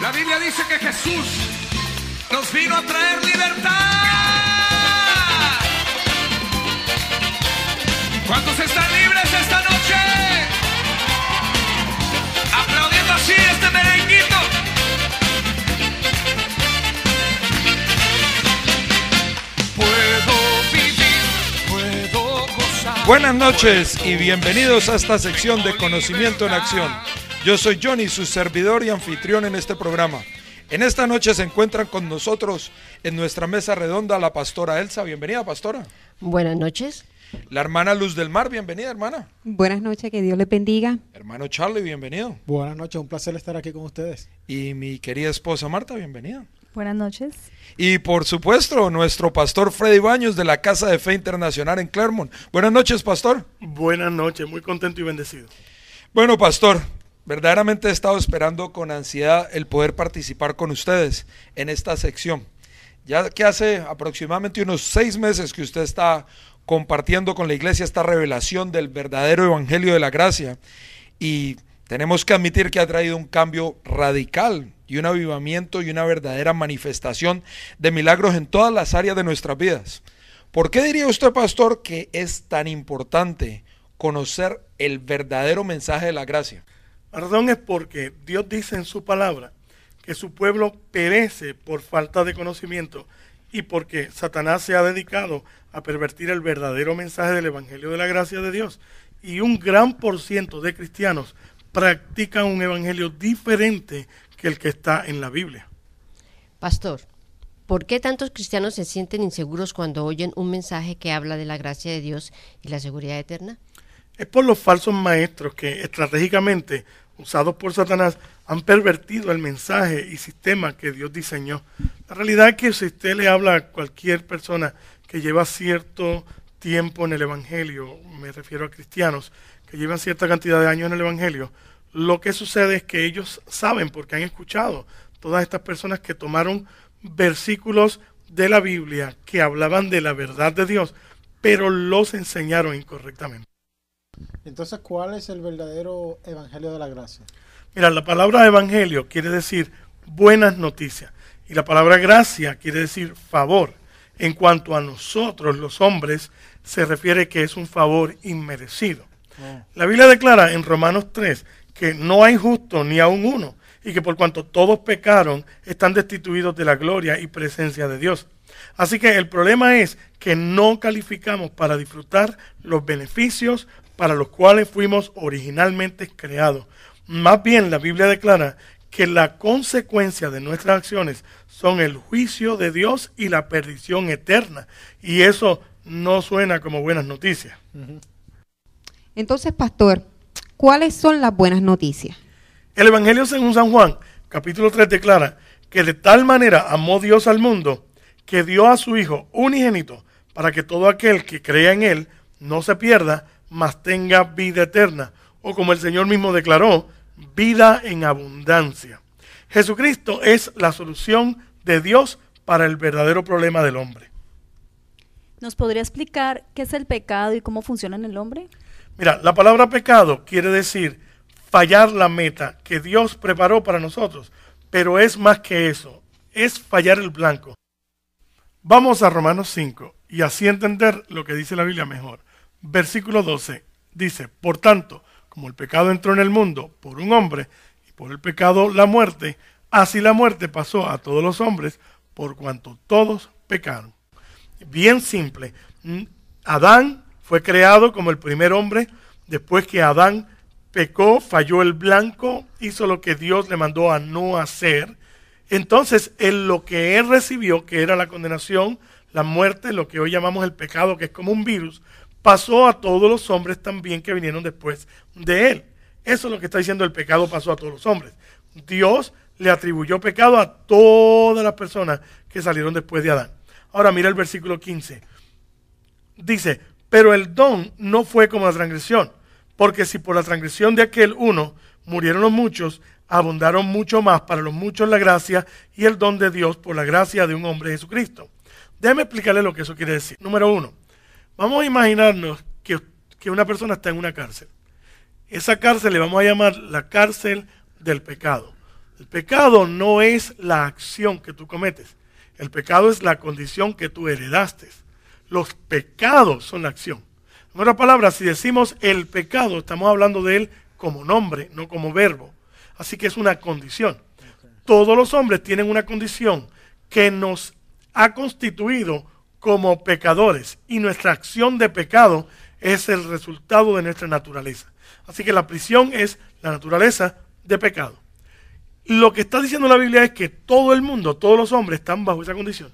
La Biblia dice que Jesús nos vino a traer libertad. ¿Cuántos están libres esta noche? Aplaudiendo así este merenguito. Puedo vivir, puedo gozar. Buenas noches y bienvenidos a esta sección de Conocimiento en Acción. Yo soy Johnny, su servidor y anfitrión en este programa. En esta noche se encuentran con nosotros en nuestra mesa redonda la pastora Elsa. Bienvenida, pastora. Buenas noches. La hermana Luz del Mar. Bienvenida, hermana. Buenas noches, que Dios les bendiga. Hermano Charlie, bienvenido. Buenas noches, un placer estar aquí con ustedes. Y mi querida esposa Marta, bienvenida. Buenas noches. Y por supuesto, nuestro pastor Freddy Baños de la Casa de Fe Internacional en Clermont. Buenas noches, pastor. Buenas noches, muy contento y bendecido. Bueno, pastor, verdaderamente he estado esperando con ansiedad el poder participar con ustedes en esta sección. Ya que hace aproximadamente unos 6 meses que usted está compartiendo con la iglesia esta revelación del verdadero evangelio de la gracia, y tenemos que admitir que ha traído un cambio radical y un avivamiento y una verdadera manifestación de milagros en todas las áreas de nuestras vidas. ¿Por qué diría usted, pastor, que es tan importante conocer el verdadero mensaje de la gracia? La razón es porque Dios dice en su palabra que su pueblo perece por falta de conocimiento y porque Satanás se ha dedicado a pervertir el verdadero mensaje del evangelio de la gracia de Dios. Y un gran por ciento de cristianos practican un evangelio diferente que el que está en la Biblia. Pastor, ¿por qué tantos cristianos se sienten inseguros cuando oyen un mensaje que habla de la gracia de Dios y la seguridad eterna? Es por los falsos maestros que estratégicamente, usados por Satanás, han pervertido el mensaje y sistema que Dios diseñó. La realidad es que si usted le habla a cualquier persona que lleva cierto tiempo en el evangelio, me refiero a cristianos que llevan cierta cantidad de años en el evangelio, lo que sucede es que ellos saben, porque han escuchado todas estas personas que tomaron versículos de la Biblia que hablaban de la verdad de Dios, pero los enseñaron incorrectamente. Entonces, ¿cuál es el verdadero evangelio de la gracia? Mira, la palabra evangelio quiere decir buenas noticias y la palabra gracia quiere decir favor. En cuanto a nosotros, los hombres, se refiere que es un favor inmerecido. La Biblia declara en Romanos 3 que no hay justo ni aun uno y que por cuanto todos pecaron, están destituidos de la gloria y presencia de Dios. Así que el problema es que no calificamos para disfrutar los beneficios para los cuales fuimos originalmente creados. Más bien, la Biblia declara que la consecuencia de nuestras acciones son el juicio de Dios y la perdición eterna. Y eso no suena como buenas noticias. Entonces, pastor, ¿cuáles son las buenas noticias? El Evangelio según San Juan, capítulo 3, declara que de tal manera amó Dios al mundo que dio a su Hijo unigénito para que todo aquel que crea en Él no se pierda, mas tenga vida eterna. O como el Señor mismo declaró, vida en abundancia. Jesucristo es la solución de Dios para el verdadero problema del hombre. ¿Nos podría explicar qué es el pecado y cómo funciona en el hombre? Mira, la palabra pecado quiere decir fallar la meta que Dios preparó para nosotros, pero es más que eso, es fallar el blanco. Vamos a Romanos 5 y así entender lo que dice la Biblia mejor. Versículo 12 dice, por tanto, como el pecado entró en el mundo por un hombre y por el pecado la muerte, así la muerte pasó a todos los hombres por cuanto todos pecaron. Bien simple, Adán fue creado como el primer hombre, después que Adán pecó, falló el blanco, hizo lo que Dios le mandó a no hacer. Entonces, lo que él recibió, que era la condenación, la muerte, lo que hoy llamamos el pecado, que es como un virus, pasó a todos los hombres también que vinieron después de él. Eso es lo que está diciendo, el pecado pasó a todos los hombres. Dios le atribuyó pecado a todas las personas que salieron después de Adán. Ahora mira el versículo 15. Dice, pero el don no fue como la transgresión, porque si por la transgresión de aquel uno murieron los muchos, abundaron mucho más para los muchos la gracia y el don de Dios por la gracia de un hombre Jesucristo. Déjeme explicarle lo que eso quiere decir. Número 1, vamos a imaginarnos que una persona está en una cárcel. Esa cárcel le vamos a llamar la cárcel del pecado. El pecado no es la acción que tú cometes. El pecado es la condición que tú heredaste. Los pecados son la acción. En otras palabras, si decimos el pecado, estamos hablando de él como nombre, no como verbo. Así que es una condición. Todos los hombres tienen una condición que nos ha constituido como pecadores. Y nuestra acción de pecado es el resultado de nuestra naturaleza. Así que la prisión es la naturaleza de pecado. Lo que está diciendo la Biblia es que todo el mundo, todos los hombres están bajo esa condición.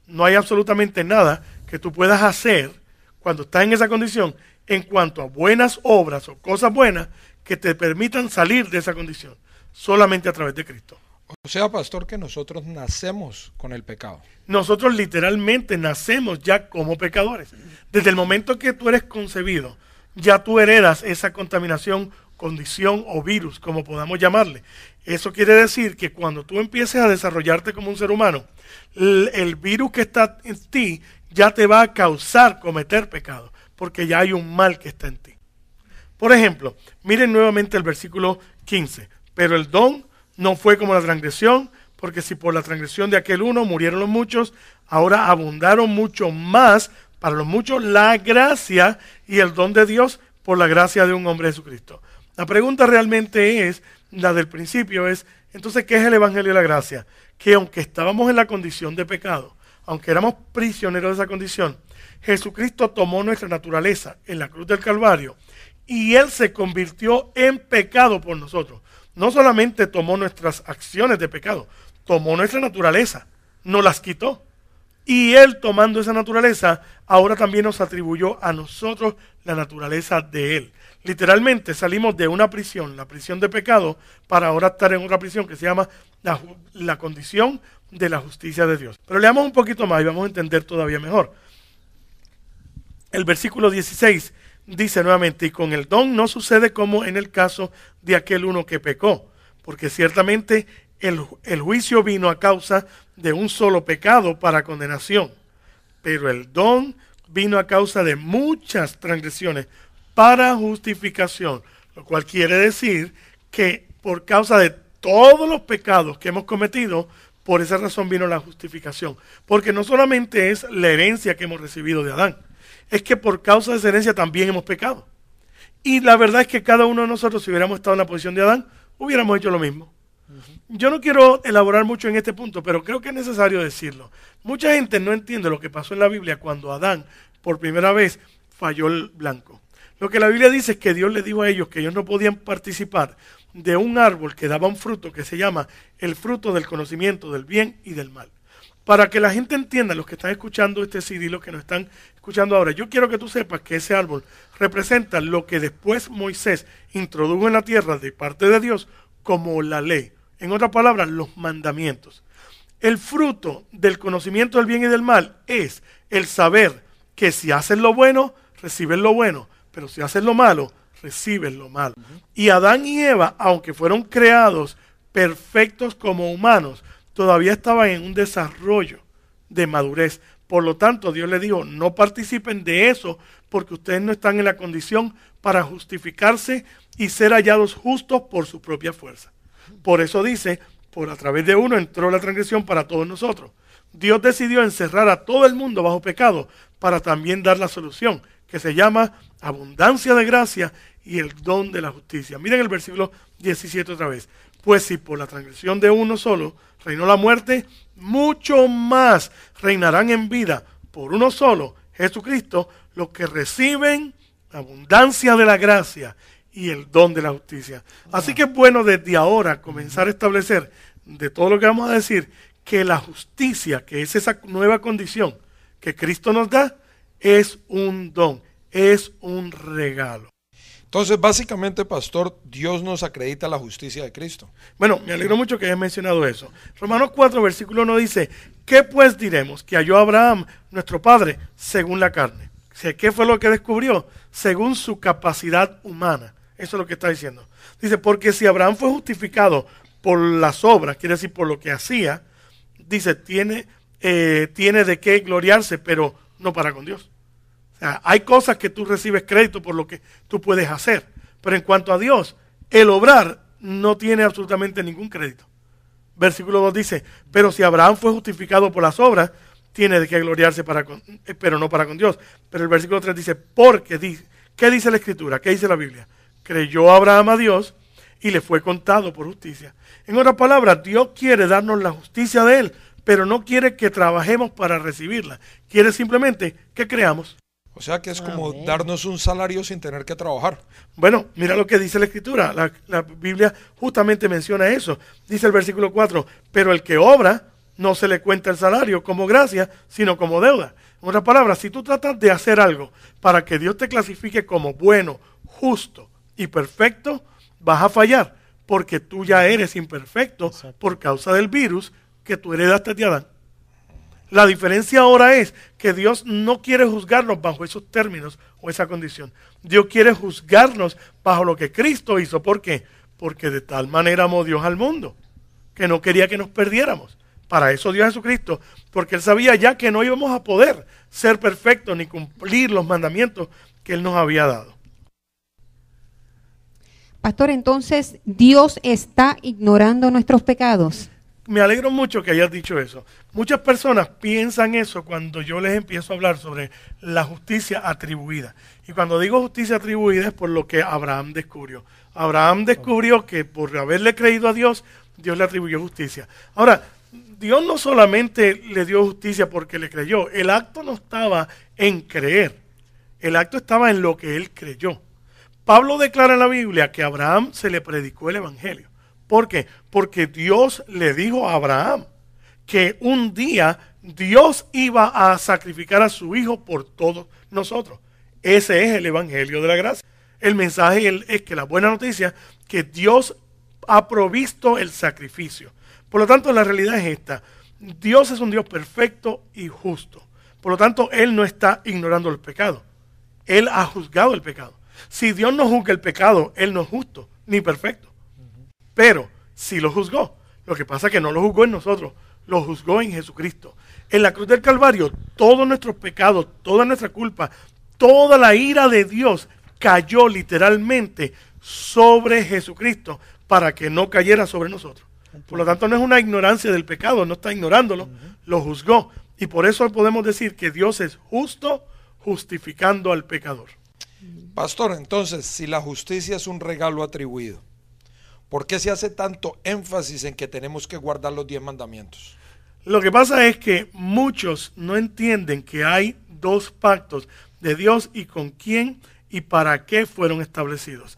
No hay absolutamente nada que tú puedas hacer cuando estás en esa condición en cuanto a buenas obras o cosas buenas que te permitan salir de esa condición. Solamente a través de Cristo. O sea, pastor, que nosotros nacemos con el pecado. Nosotros literalmente nacemos ya como pecadores. Desde el momento que tú eres concebido, ya tú heredas esa contaminación, condición o virus, como podamos llamarle. Eso quiere decir que cuando tú empieces a desarrollarte como un ser humano, el virus que está en ti ya te va a causar cometer pecado, porque ya hay un mal que está en ti. Por ejemplo, miren nuevamente el versículo 15. Pero el don no fue como la transgresión, porque si por la transgresión de aquel uno murieron los muchos, ahora abundaron mucho más para los muchos la gracia y el don de Dios por la gracia de un hombre Jesucristo. La pregunta realmente es, la del principio es, entonces, ¿qué es el Evangelio de la Gracia? Que aunque estábamos en la condición de pecado, aunque éramos prisioneros de esa condición, Jesucristo tomó nuestra naturaleza en la cruz del Calvario y Él se convirtió en pecado por nosotros. No solamente tomó nuestras acciones de pecado, tomó nuestra naturaleza, nos las quitó. Y Él, tomando esa naturaleza, ahora también nos atribuyó a nosotros la naturaleza de Él. Literalmente salimos de una prisión, la prisión de pecado, para ahora estar en otra prisión que se llama la condición de la justicia de Dios. Pero leamos un poquito más y vamos a entender todavía mejor. El versículo 16 dice nuevamente, y con el don no sucede como en el caso de aquel uno que pecó, porque ciertamente el juicio vino a causa de un solo pecado para condenación, pero el don vino a causa de muchas transgresiones para justificación, lo cual quiere decir que por causa de todos los pecados que hemos cometido, por esa razón vino la justificación, porque no solamente es la herencia que hemos recibido de Adán, es que por causa de esa herencia también hemos pecado. Y la verdad es que cada uno de nosotros, si hubiéramos estado en la posición de Adán, hubiéramos hecho lo mismo. Yo no quiero elaborar mucho en este punto, pero creo que es necesario decirlo. Mucha gente no entiende lo que pasó en la Biblia cuando Adán, por primera vez, falló el blanco. Lo que la Biblia dice es que Dios le dijo a ellos que ellos no podían participar de un árbol que daba un fruto que se llama el fruto del conocimiento del bien y del mal. Para que la gente entienda, los que están escuchando este CD, los que nos están escuchando ahora, yo quiero que tú sepas que ese árbol representa lo que después Moisés introdujo en la tierra de parte de Dios como la ley. En otras palabras, los mandamientos. El fruto del conocimiento del bien y del mal es el saber que si haces lo bueno, recibes lo bueno, pero si haces lo malo, recibes lo malo. Y Adán y Eva, aunque fueron creados perfectos como humanos, todavía estaban en un desarrollo de madurez. Por lo tanto, Dios les dijo, no participen de eso porque ustedes no están en la condición para justificarse y ser hallados justos por su propia fuerza. Por eso dice, por a través de uno entró la transgresión para todos nosotros. Dios decidió encerrar a todo el mundo bajo pecado para también dar la solución, que se llama abundancia de gracia y el don de la justicia. Miren el versículo 17 otra vez. Pues si por la transgresión de uno solo reinó la muerte, mucho más reinarán en vida por uno solo, Jesucristo, los que reciben la abundancia de la gracia y el don de la justicia. Así que es bueno desde ahora comenzar a establecer de todo lo que vamos a decir que la justicia, que es esa nueva condición que Cristo nos da, es un don, es un regalo. Entonces, básicamente, pastor, Dios nos acredita la justicia de Cristo. Bueno, me alegro mucho que hayas mencionado eso. Romanos 4, versículo 1 dice, ¿qué pues diremos? Que halló Abraham, nuestro padre, según la carne. ¿Qué fue lo que descubrió? Según su capacidad humana. Eso es lo que está diciendo. Dice, porque si Abraham fue justificado por las obras, quiere decir por lo que hacía, dice, tiene de qué gloriarse, pero no para con Dios. O sea, hay cosas que tú recibes crédito por lo que tú puedes hacer, pero en cuanto a Dios, el obrar no tiene absolutamente ningún crédito. Versículo 2 dice, pero si Abraham fue justificado por las obras, tiene de qué gloriarse pero no para con Dios. Pero el versículo 3 dice, ¿qué dice la Escritura? ¿Qué dice la Biblia? Creyó Abraham a Dios y le fue contado por justicia. En otras palabras, Dios quiere darnos la justicia de Él, pero no quiere que trabajemos para recibirla. Quiere simplemente que creamos. O sea que es como darnos un salario sin tener que trabajar. Bueno, mira lo que dice la Escritura. La Biblia justamente menciona eso. Dice el versículo 4, pero el que obra no se le cuenta el salario como gracia, sino como deuda. En otras palabras, si tú tratas de hacer algo para que Dios te clasifique como bueno, justo y perfecto, vas a fallar, porque tú ya eres imperfecto por causa del virus que tú heredaste de Adán. La diferencia ahora es que Dios no quiere juzgarnos bajo esos términos o esa condición. Dios quiere juzgarnos bajo lo que Cristo hizo. ¿Por qué? Porque de tal manera amó Dios al mundo, que no quería que nos perdiéramos. Para eso dio a Jesucristo, porque Él sabía ya que no íbamos a poder ser perfectos ni cumplir los mandamientos que Él nos había dado. Pastor, entonces, ¿Dios está ignorando nuestros pecados? Me alegro mucho que hayas dicho eso. Muchas personas piensan eso cuando yo les empiezo a hablar sobre la justicia atribuida. Y cuando digo justicia atribuida es por lo que Abraham descubrió. Abraham descubrió que por haberle creído a Dios, Dios le atribuyó justicia. Ahora, Dios no solamente le dio justicia porque le creyó. El acto no estaba en creer. El acto estaba en lo que él creyó. Pablo declara en la Biblia que a Abraham se le predicó el evangelio. ¿Por qué? Porque Dios le dijo a Abraham que un día Dios iba a sacrificar a su hijo por todos nosotros. Ese es el evangelio de la gracia. El mensaje es que la buena noticia que Dios ha provisto el sacrificio. Por lo tanto, la realidad es esta. Dios es un Dios perfecto y justo. Por lo tanto, Él no está ignorando el pecado. Él ha juzgado el pecado. Si Dios no juzga el pecado, Él no es justo ni perfecto. Pero sí lo juzgó. Lo que pasa es que no lo juzgó en nosotros, lo juzgó en Jesucristo. En la cruz del Calvario, todos nuestros pecados, toda nuestra culpa, toda la ira de Dios cayó literalmente sobre Jesucristo para que no cayera sobre nosotros. Por lo tanto, no es una ignorancia del pecado, no está ignorándolo, lo juzgó. Y por eso podemos decir que Dios es justo justificando al pecador. Pastor, entonces, si la justicia es un regalo atribuido, ¿por qué se hace tanto énfasis en que tenemos que guardar los 10 mandamientos? Lo que pasa es que muchos no entienden que hay dos pactos de Dios y con quién y para qué fueron establecidos.